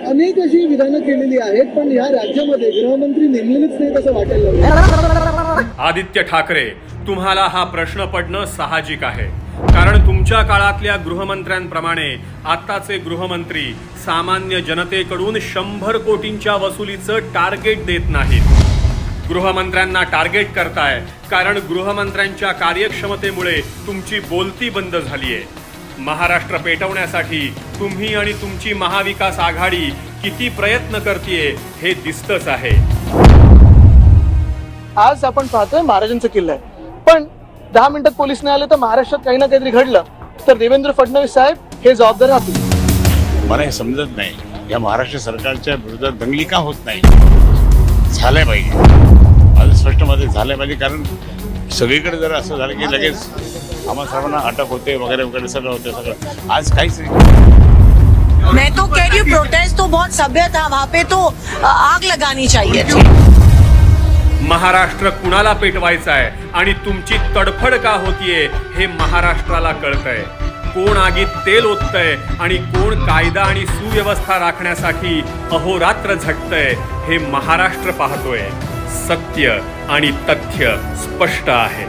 अनेक अशी विधानं केलेली आहेत, पण या राज्यामध्ये गृहमंत्री नेमलेलेच नाहीत असं वाटायला लागलं. आदित्य ठाकरे, तुम्हाला हा प्रश्न पडणं साहजिक आहे, कारण तुमच्या काळातल्या गृहमंत्र्यांप्रमाणे आताचे गृहमंत्री सामान्य जनतेकडून 100 कोटींच्या वसुलीचं टार्गेट देत नाहीत. गृहमंत्र्यांना टार्गेट करताय कारण गृहमंत्र्यांच्या कार्यक्षमतेमुळे तुमची बोलती बंद झालीये. महाराष्ट्र पेटवण्यासाठी तुम्ही आणि तुमची महाविकास आघाडी किती प्रयत्न करतेय हे दिसतच आहे. आज आपण पाहतोय महाराजांचा किल्ला आहे, पण 10 मिनिटात पोलीस नाही आले तर महाराष्ट्रात काही ना काहीतरी घडलं तर देवेंद्र फडणवीस साहेब हे जबाबदार राहतील. मला हे समजत नाही, या महाराष्ट्र सरकारच्या विरोधात दंगली का होत नाही. झालंय पाहिजे, माझं स्पष्ट मध्ये झालंय पाहिजे, कारण सगळीकडे जर असं झालं की लगेच आम्हा सर्वांना अटक होते वगैरे वगैरे सगळं होते. सगळं आज काहीच नाही. मैं तो कह रही हूँ प्रोटेस्ट तो बहुत सभ्य था, वहाँ पे तो आग लगानी चाहिए थी. महाराष्ट्र कुणाला पेटवायचा आहे आणि तुमची तडफड का होतीये हे महाराष्ट्राला कळतंय. कोण आगीत तेल ओततंय आणि कोण कायदा आणि सुव्यवस्था राखण्यासाठी अहोरात्र झटतंय हे महाराष्ट्र पाहतोय. सत्य आणि तथ्य स्पष्ट आहे.